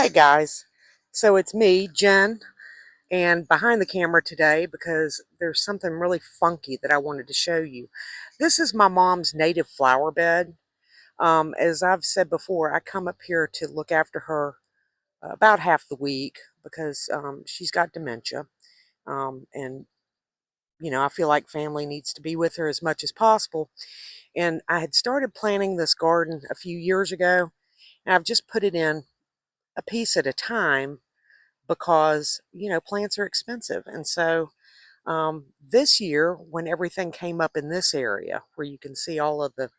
Hey guys, so it's me, Jen, and behind the camera today because there's something really funky that I wanted to show you. This is my mom's native flower bed. As I've said before, I come up here to look after her about half the week because she's got dementia. And, I feel like family needs to be with her as much as possible. And I had started planting this garden a few years ago, and I've just put it in a piece at a time because plants are expensive. And so this year, when everything came up in this area where you can see all of the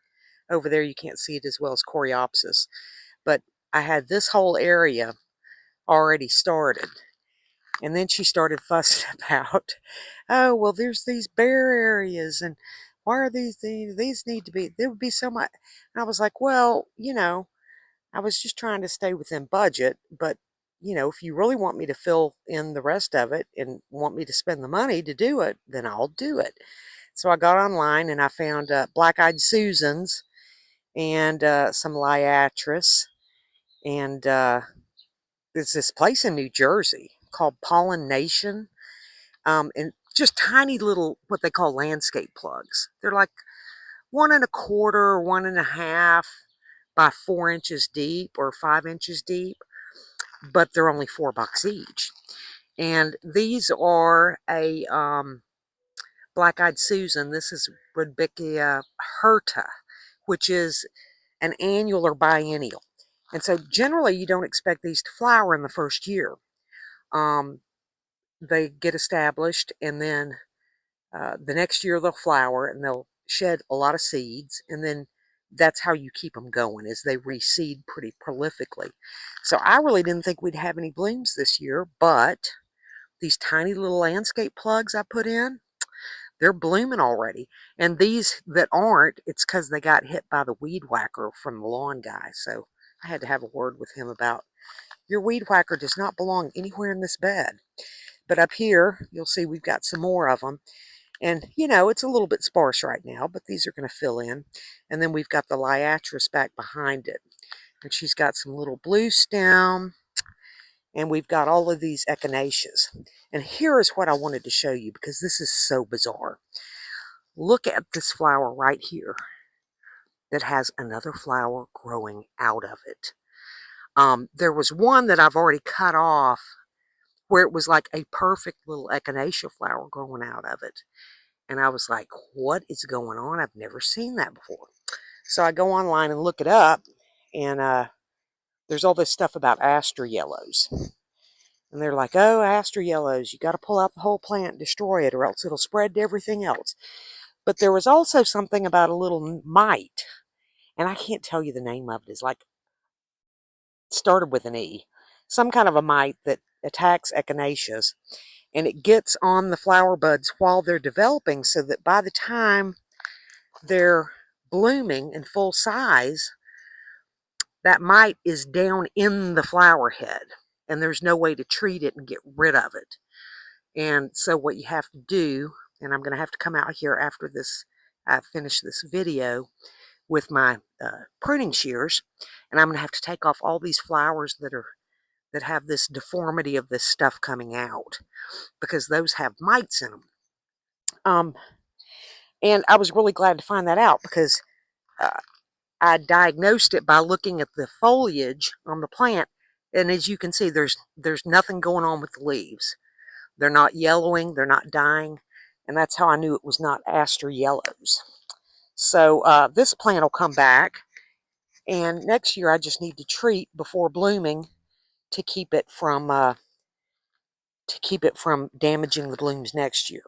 over there, you can't see it as well as coreopsis, but I had this whole area already started. And then she started fussing about, oh well, there's these bare areas, and why are these need to be, there would be so much. And I was like, well, I was just trying to stay within budget, but if you really want me to fill in the rest of it and want me to spend the money to do it, then I'll do it. So I got online and I found black-eyed Susans and some liatris, and there's this place in New Jersey called Pollination, and just tiny little what they call landscape plugs. They're like 1 1/4 or 1 1/2 by 4 inches deep or 5 inches deep, but they're only $4 each. And these are a black-eyed Susan. This is Rudbeckia hirta, which is an annual or biennial. And so generally you don't expect these to flower in the first year. They get established, and then the next year they'll flower and they'll shed a lot of seeds, and then that's how you keep them going, is they reseed pretty prolifically. So I really didn't think we'd have any blooms this year, but these tiny little landscape plugs I put in, they're blooming already. And these that aren't, it's because they got hit by the weed whacker from the lawn guy. So I had to have a word with him about, your weed whacker does not belong anywhere in this bed. But up here, you'll see we've got some more of them. And, it's a little bit sparse right now, but these are going to fill in. And then we've got the liatris back behind it. And she's got some little blue stem. And we've got all of these echinaceas. And here is what I wanted to show you, because this is so bizarre. Look at this flower right here that has another flower growing out of it. There was one that I've already cut off where it was like a perfect little echinacea flower growing out of it. And I was like, what is going on? I've never seen that before. So I go online and look it up, and there's all this stuff about aster yellows. And they're like, oh, aster yellows, you got to pull out the whole plant and destroy it, or else it'll spread to everything else. But there was also something about a little mite, and I can't tell you the name of it. It's like, started with an E. Some kind of a mite that attacks echinaceas, and it gets on the flower buds while they're developing, so that by the time they're blooming in full size, that mite is down in the flower head, and there's no way to treat it and get rid of it. And so what you have to do, and I'm going to have to come out here after this, I finish this video, with my pruning shears, and I'm going to have to take off all these flowers that have this deformity of this stuff coming out, because those have mites in them. And I was really glad to find that out, because I diagnosed it by looking at the foliage on the plant, and as you can see, there's nothing going on with the leaves. They're not yellowing, they're not dying, and that's how I knew it was not aster yellows. So this plant will come back, and next year I just need to treat before blooming to keep it from damaging the blooms next year.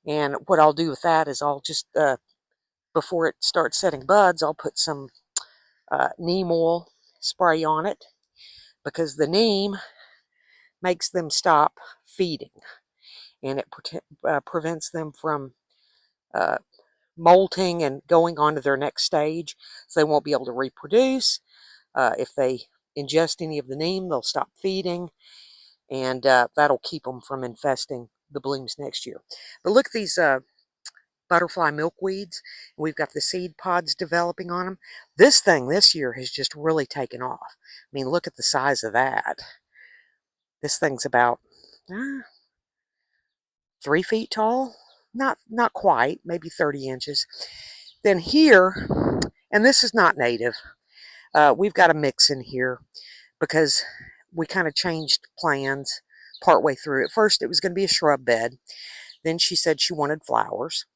And what I'll do with that is I'll just before it starts setting buds, I'll put some neem oil spray on it, because the neem makes them stop feeding, and it prevents them from molting and going on to their next stage, so they won't be able to reproduce. If they ingest any of the neem, they'll stop feeding, and that'll keep them from infesting the blooms next year. But look at these butterfly milkweeds. We've got the seed pods developing on them. This thing this year has just really taken off. I mean, look at the size of that. This thing's about 3 feet tall. Not quite, maybe 30 inches. Then here, and this is not native. We've got a mix in here because we kind of changed plans partway through. At first, it was going to be a shrub bed. Then she said she wanted flowers.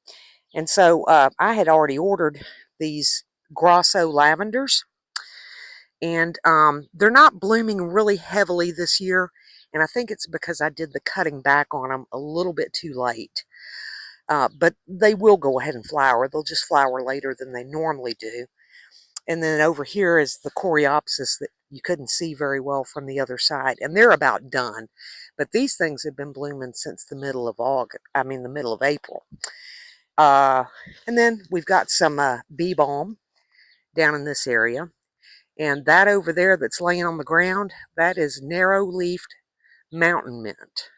And so I had already ordered these Grosso lavenders. And they're not blooming really heavily this year. And I think it's because I did the cutting back on them a little bit too late. But they will go ahead and flower. They'll just flower later than they normally do. And then over here is the coreopsis that you couldn't see very well from the other side. And they're about done. But these things have been blooming since the middle of the middle of April. And then we've got some bee balm down in this area. And that over there that's laying on the ground, that is narrow-leafed mountain mint.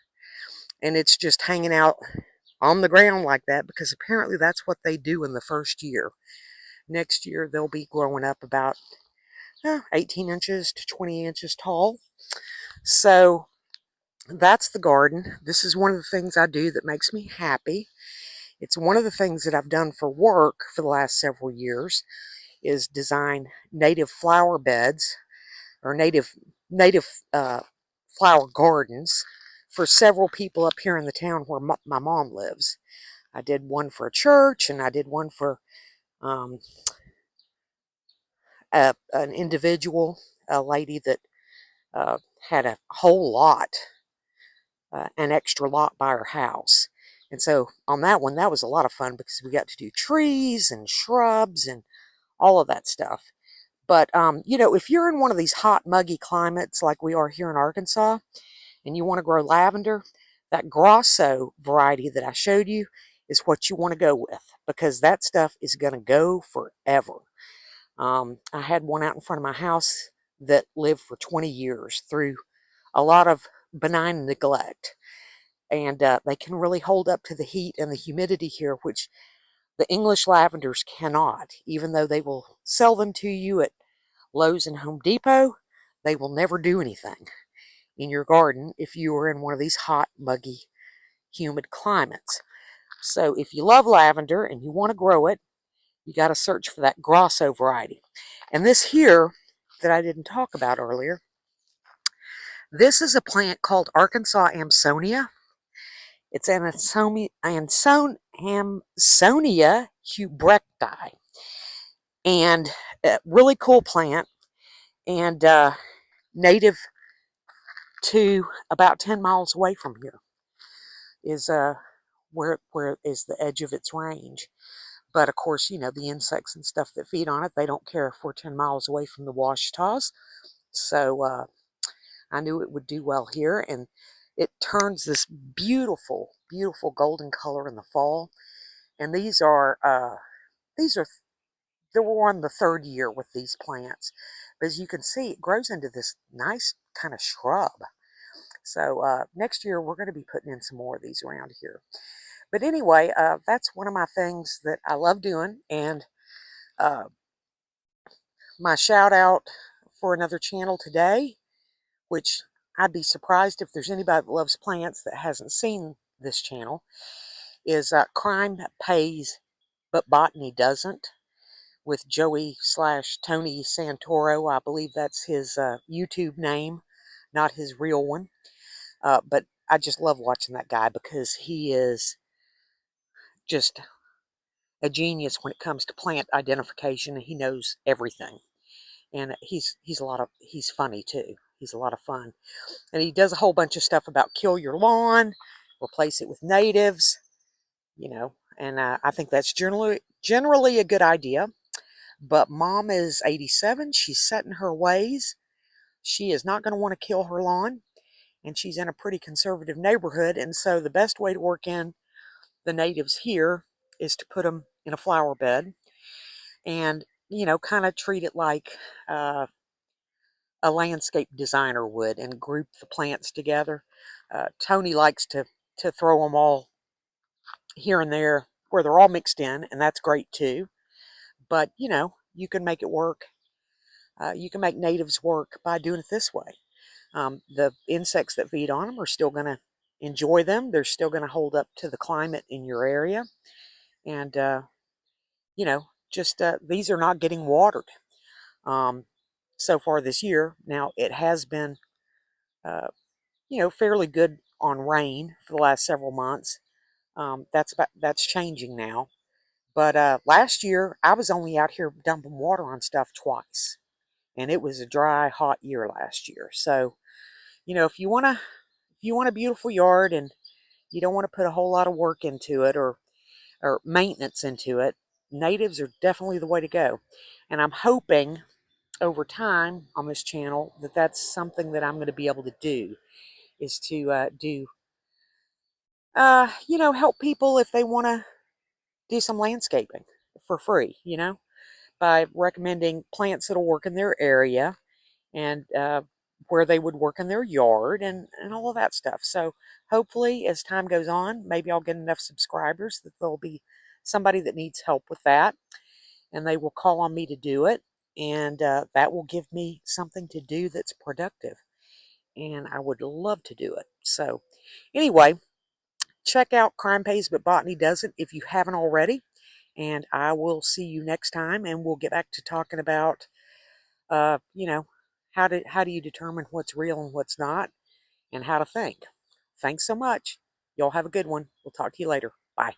And it's just hanging out on the ground like that because apparently that's what they do in the first year. Next year, they'll be growing up about 18 inches to 20 inches tall. So that's the garden. This is one of the things I do that makes me happy. It's one of the things that I've done for work for the last several years is design native flower beds or native flower gardens for several people up here in the town where my mom lives. I did one for a church, and I did one for an individual, a lady that had a whole lot, an extra lot by her house. And so on that one, that was a lot of fun because we got to do trees and shrubs and all of that stuff. But, if you're in one of these hot, muggy climates like we are here in Arkansas, and you want to grow lavender, that Grosso variety that I showed you is what you want to go with because that stuff is going to go forever. I had one out in front of my house that lived for 20 years through a lot of benign neglect. And they can really hold up to the heat and the humidity here, which the English lavenders cannot. Even though they will sell them to you at Lowe's and Home Depot, they will never do anything in your garden if you are in one of these hot, muggy, humid climates. So if you love lavender and you want to grow it, you got to search for that Grosso variety. And this here that I didn't talk about earlier, this is a plant called Arkansas Amsonia. It's Amsonia hubrecti. And a really cool plant and native to about 10 miles away from here is where is the edge of its range. But of course, the insects and stuff that feed on it, they don't care if we're 10 miles away from the Ouachitas. So I knew it would do well here. And it turns this beautiful, beautiful golden color in the fall. And we're on the third year with these plants. But as you can see, it grows into this nice kind of shrub. So next year, we're going to be putting in some more of these around here. But anyway, that's one of my things that I love doing. And my shout out for another channel today, which I'd be surprised if there's anybody that loves plants that hasn't seen this channel, is Crime Pays But Botany Doesn't with Joey/Tony Santoro. I believe that's his YouTube name, not his real one. But I just love watching that guy because he is just a genius when it comes to plant identification. He knows everything. And he's funny too. He's a lot of fun. And he does a whole bunch of stuff about kill your lawn, replace it with natives, and I think that's generally a good idea. But Mom is 87. She's set in her ways. She is not going to want to kill her lawn. And she's in a pretty conservative neighborhood. And so the best way to work in the natives here is to put them in a flower bed and, kind of treat it like a landscape designer would and group the plants together. Tony likes to throw them all here and there where they're all mixed in, and that's great too. But, you can make it work. You can make natives work by doing it this way. The insects that feed on them are still going to enjoy them. They're still going to hold up to the climate in your area. And, just these are not getting watered so far this year. Now, it has been, uh, fairly good on rain for the last several months. That's changing now. But last year, I was only out here dumping water on stuff twice. And it was a dry, hot year last year. So, if you want a beautiful yard and you don't want to put a whole lot of work into it or maintenance into it, natives are definitely the way to go. And I'm hoping over time on this channel that that's something that I'm going to be able to do, is to help people if they want to do some landscaping for free, by recommending plants that'll work in their area, and where they would work in their yard, and all of that stuff. So hopefully as time goes on, maybe I'll get enough subscribers that there'll be somebody that needs help with that, and they will call on me to do it. And that will give me something to do that's productive. And I would love to do it. So anyway, check out Crime Pays But Botany Doesn't if you haven't already. And I will see you next time, and we'll get back to talking about, uh, you know, how do you determine what's real and what's not, and how to think. Thanks so much. Y'all have a good one. We'll talk to you later. Bye.